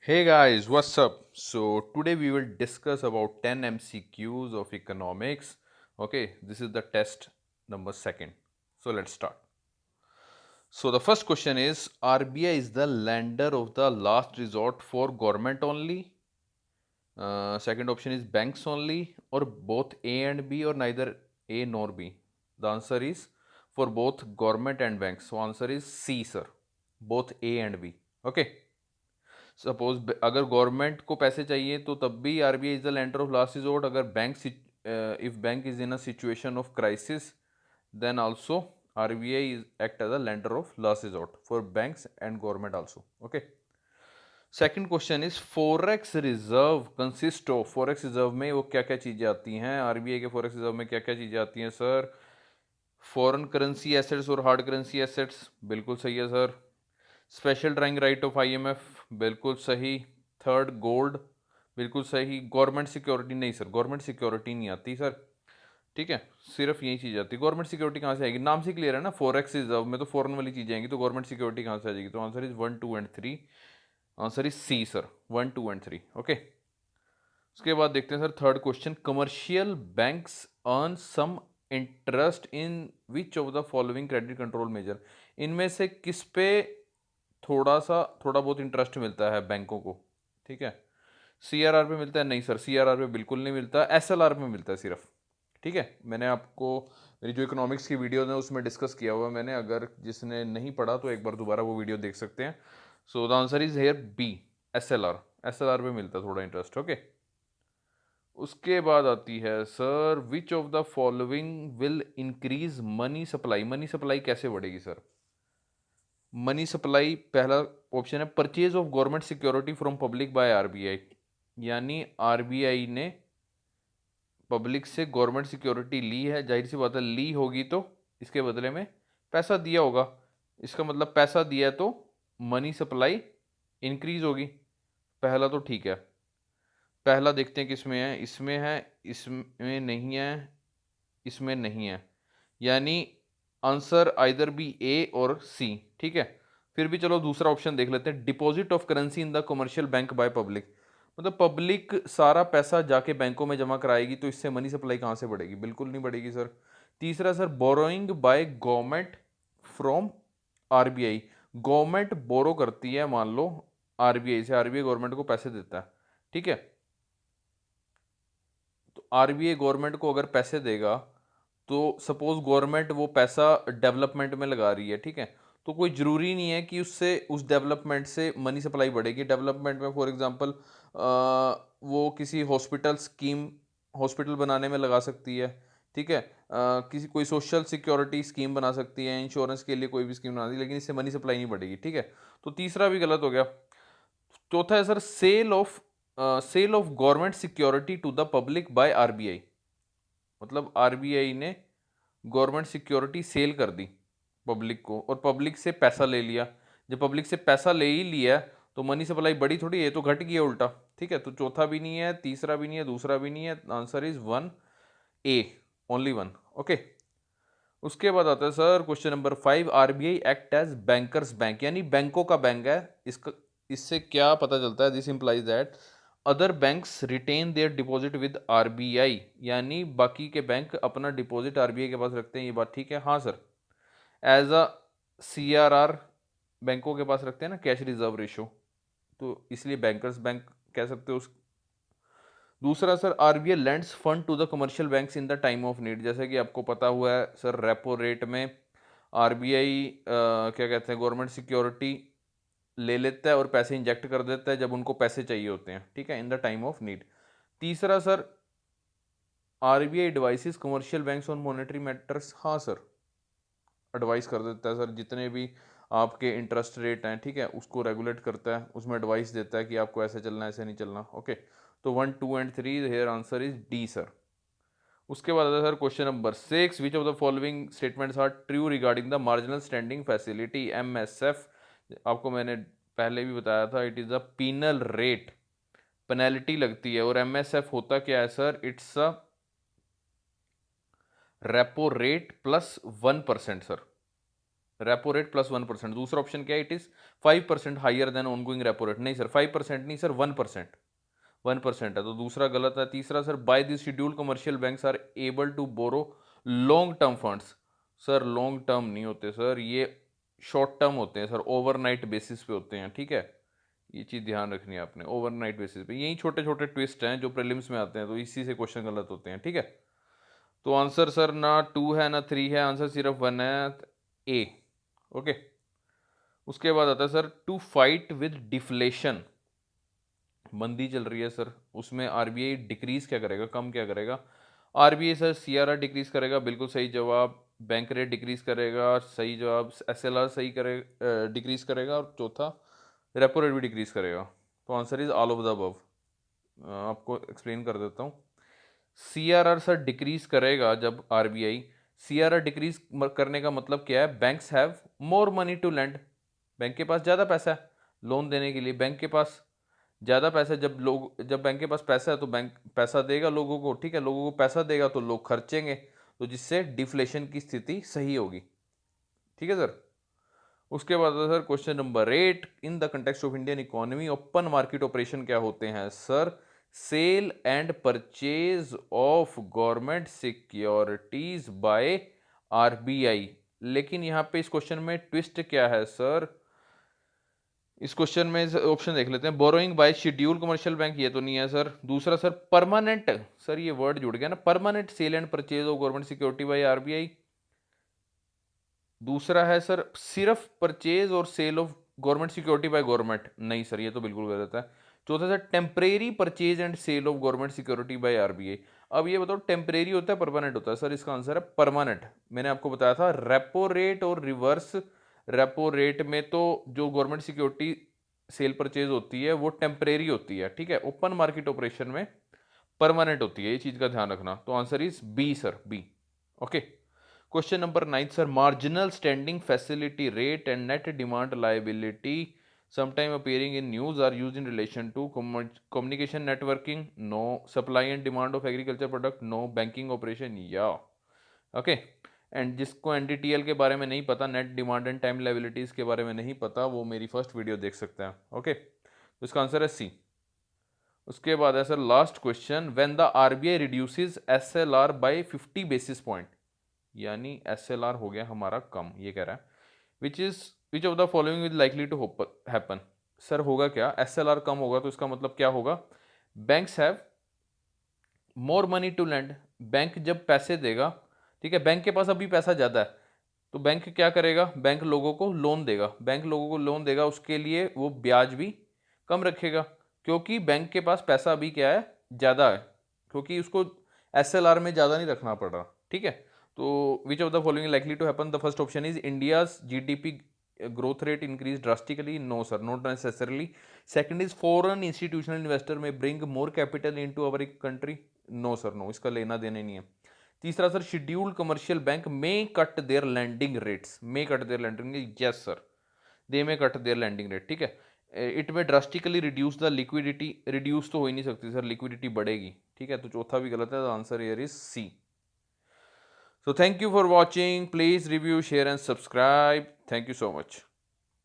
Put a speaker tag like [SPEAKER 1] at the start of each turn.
[SPEAKER 1] Hey guys, what's up? So today we will discuss about 10 MCQs of economics. Okay, this is the test number second. So let's start. So the first question is RBI is the lender of the last resort for government only. Second option is banks only or both A and B or neither A nor B. The answer is for both government and banks. So answer is C sir. Both A and B. Okay. Suppose अगर government को पैसे चाहिए तो तब भी RBI is the lender of last resort. अगर bank if bank is in a situation of crisis then also RBI is act as a lender of last resort for banks and government also. Okay. Second question is forex reserve consist of. forex reserve में वो क्या क्या चीजें आती हैं? RBI के forex reserve में क्या क्या चीजें आती हैं सर? फॉरेन करेंसी एसेट्स और हार्ड करेंसी एसेट्स, बिल्कुल सही है sir. Special drawing right of IMF, बिल्कुल सही. थर्ड गोल्ड, बिल्कुल सही. गवर्नमेंट सिक्योरिटी नहीं सर, गवर्नमेंट सिक्योरिटी नहीं आती सर. ठीक है, सिर्फ यही चीज़ आती है. गवर्नमेंट सिक्योरिटी कहाँ से आएगी? नाम से क्लियर है ना, फॉरेक्स रिजर्व में तो फॉरेन वाली चीज़ें आएंगी, तो गवर्नमेंट सिक्योरिटी कहाँ से आ जाएगी? तो answer is 1, 2 and 3. Answer is C sir, 1, 2 and 3. Okay. उसके बाद देखते हैं sir third question. Commercial banks earn some interest in which of the following credit control measure. इनमें से किस पे थोड़ा बहुत इंटरेस्ट मिलता है बैंकों को? ठीक है. सीआरआर पे मिलता है? नहीं सर, सीआरआर पे बिल्कुल नहीं मिलता. एसएलआर पे मिलता है सिर्फ. ठीक है, मैंने आपको मेरी जो इकोनॉमिक्स की वीडियो है उसमें डिस्कस किया हुआ है मैंने. अगर जिसने नहीं पढ़ा तो एक बार दोबारा वो वीडियो देख सकते हैं. So the answer is here B, SLR. SLR पे मिलता है थोड़ा इंटरेस्ट. ओके. उसके बाद आती है sir which of the following will increase money supply. Money supply कैसे बढ़ेगी सर? मनी सप्लाई पहला ऑप्शन है purchase of government security from public by RBI. यानी आरबीआई ने पब्लिक से गवर्नमेंट सिक्योरिटी ली है, जाहिर सी बात है ली होगी तो इसके बदले में पैसा दिया होगा. इसका मतलब पैसा दिया तो मनी सप्लाई इंक्रीज होगी. पहला तो ठीक है. पहला देखते हैं किसमें है. इसमें है, इसमें नहीं है, इसमें नहीं है. यानी आंसर आइदर बी ए और सी. ठीक है. फिर भी चलो दूसरा ऑप्शन देख लेते हैं. Deposit of currency in the commercial bank by public. मतलब पब्लिक सारा पैसा जाके बैंकों में जमा कराएगी तो इससे मनी सप्लाई कहाँ से बढ़ेगी? बिल्कुल नहीं बढ़ेगी सर. तीसरा sir borrowing by government from RBI. Government borrow करती है मान लो आरबीआई से, आरबीआई गवर्नमेंट को पैसे देता है. ठीक है. तो आरबीआई गवर्नमेंट को अगर पैसे देगा तो सपोज गवर्नमेंट वो पैसा डेवलपमेंट में लगा रही है. ठीक है. तो कोई ज़रूरी नहीं है कि उससे उस डेवलपमेंट से मनी सप्लाई बढ़ेगी. डेवलपमेंट में फॉर एग्जांपल वो किसी हॉस्पिटल स्कीम, हॉस्पिटल बनाने में लगा सकती है. ठीक है. किसी कोई सोशल सिक्योरिटी स्कीम बना सकती है, इंश्योरेंस के लिए कोई भी स्कीम बना दी, लेकिन इससे मनी सप्लाई नहीं बढ़ेगी. ठीक है. तो तीसरा भी गलत हो गया. चौथा है sir sale of government security to the public by RBI. मतलब आरबीआई ने गवर्नमेंट सिक्योरिटी सेल कर दी पब्लिक को और पब्लिक से पैसा ले लिया. जब पब्लिक से पैसा ले ही लिया तो मनी सप्लाई बढ़ी थोड़ी है, तो घट गया उल्टा. ठीक है. तो चौथा भी नहीं है, तीसरा भी नहीं है, दूसरा भी नहीं है. Answer is 1 A, only 1. Okay. उसके बाद आता है sir question number 5. RBI act as bankers bank. यानी बैंकों का बैंक है. इसका इससे क्या पता चलता है? This implies that other banks retain their deposit with RBI. यानी बाकी के बैंक अपना डिपॉजिट आरबीआई के पास रखते हैं. ये बात ठीक है? हाँ सर. एज अ सीआरआर बैंकों के पास रखते हैं ना, कैश रिजर्व रेशो, तो इसलिए बैंकर्स बैंक कह सकते हो उस. दूसरा sir RBI lends fund to the commercial banks in the time of need. जैसे कि आपको पता हुआ है सर रेपो रेट में आरबीआई क्या कहते हैं, गवर्नमेंट सिक्योरिटी ले लेता है और पैसे इंजेक्ट कर देता है जब उनको पैसे चाहिए होते हैं. ठीक है. In the time of need. तीसरा sir RBI advises commercial banks on monetary matters. हाँ सर, एडवाइस कर देता है सर. जितने भी आपके इंटरेस्ट रेट हैं, ठीक है, उसको रेगुलेट करता है, उसमें एडवाइस देता है कि आपको ऐसे चलना है, ऐसे नहीं चलना. ओके. तो 1, 2 and 3 here answer is D sir. उसके बाद आता है sir question number 6. Which of the following statements are true regarding the marginal standing facility MSF. आपको मैंने पहले भी बताया था, it is a penal rate, penalty लगती है. और एमएसएफ होता क्या है sir? It's a repo rate plus 1% sir. Repo rate plus 1%। दूसरा ऑप्शन क्या है, it is 5% higher than ongoing repo rate. नहीं सर 5% नहीं सर, 1%। 1% है तो दूसरा गलत है। तीसरा sir, by this schedule commercial banks are able to borrow long term funds. Sir long term नहीं होते सर, ये शॉर्ट टर्म होते हैं सर, ओवरनाइट बेसिस पे होते हैं, ठीक है। ये चीज़ ध्यान रखनी है आपने, ओवरनाइट बेसिस पे। यही छोटे छोटे ट्विस्ट हैं जो प्रीलिम्स में आते हैं, तो इसी से क्वेश्चन गलत होते हैं, ठीक है। तो आंसर सर ना 2 है ना 3 है, आंसर सिर्फ 1 है, ए। ओके। उसके बाद आता है sir, to fight with deflation. मंदी चल रही है सर, उसमें आरबीआई डिक्रीज क्या करेगा, कम क्या करेगा। आरबीआई सर सीआरआर डिक्रीज करेगा, बिल्कुल सही जवाब। बैंक रेट डिक्रीज करेगा, सही जवाब। एसएलआर सही करे डिक्रीज करेगा। और चौथा, रेपो रेट भी डिक्रीज करेगा। तो answer is all of the above. आपको एक्सप्लेन कर देता हूँ। सीआरआर सर डिक्रीज करेगा जब आरबीआई, सीआरआर डिक्रीज करने का मतलब क्या है, banks have more money to lend. Bank के पास ज़्यादा पैसा है लोन देने के लिए, बैंक के पास ज़्यादा पैसा है। जब बैंक के पास पैसा है तो बैंक पैसा देगा लोगों को, ठीक है। लोगों को पैसा देगा तो लोग खर्चेंगे, तो जिससे डिफ्लेशन की स्थिति सही होगी, ठीक है सर। उसके बाद sir question number 8, in the context of Indian economy open market operation क्या होते हैं sir. Sale and purchase of government securities by RBI. लेकिन यहां पे इस क्वेश्चन में ट्विस्ट क्या है सर, इस क्वेश्चन में ऑप्शन देख लेते हैं। Borrowing by schedule commercial bank, ये तो नहीं है सर। दूसरा सर परमानेंट, सर ये वर्ड जुड़ गया ना, permanent sale and purchase of government security by RBI. दूसरा है सर सिर्फ परचेज और sale of government security by government, नहीं सर ये तो बिल्कुल गलत है। चौथा sir temporary purchase and sale of government security by RBI. अब ये बताओ टेम्परेरी होता है परमानेंट होता है, सर इसका आंसर है परमानेंट। मैंने आपको बताया था रेपो रेट और रिवर्स रेपो रेट में तो जो गवर्नमेंट सिक्योरिटी सेल परचेज होती है वो टेम्परेरी होती है, ठीक है। ओपन मार्केट ऑपरेशन में परमानेंट होती है, ये चीज का ध्यान रखना। तो answer is B sir, B. Okay. Question number 9 sir, marginal standing facility rate and net demand liability sometime appearing in news are used in relation to communication networking, no. Supply and demand of agriculture product, no. Banking operation, या okay. And जिसको NDTL के बारे में नहीं पता, net demand and time liabilities के बारे में नहीं पता, वो मेरी फर्स्ट वीडियो देख सकते हैं, ओके। तो इसका आंसर है सी। उसके बाद है sir last question, when the RBI reduces SLR by 50 basis point, यानी एसएलआर हो गया हमारा कम, ये कह रहा है। Which of the following is likely to happen. Sir होगा क्या, एसएलआर कम होगा तो इसका मतलब क्या होगा, banks have more money to lend. Bank जब पैसे देगा, ठीक है, बैंक के पास अभी पैसा ज़्यादा है, तो बैंक क्या करेगा, बैंक लोगों को लोन देगा। बैंक लोगों को लोन देगा, उसके लिए वो ब्याज भी कम रखेगा, क्योंकि बैंक के पास पैसा अभी क्या है, ज़्यादा है, क्योंकि उसको एसएलआर में ज़्यादा नहीं रखना पड़ रहा, ठीक है। तो which of the following likely to happen, the first option is India's GDP growth rate increase drastically, no sir, not necessarily. Second is foreign institutional investor may bring more capital into our country, no sir, no, इसका लेना देना नहीं है। तीसरा सर, scheduled commercial bank may cut their lending rates, may cut their lending, yes sir, they may cut their lending rate, ठीक है। It may drastically reduce the liquidity, reduce तो हो ही नहीं सकती सर, लिक्विडिटी बढ़ेगी, ठीक है। तो चौथा भी गलत है, the answer here is C. So thank you for watching. Please review, share and subscribe. Thank you so much.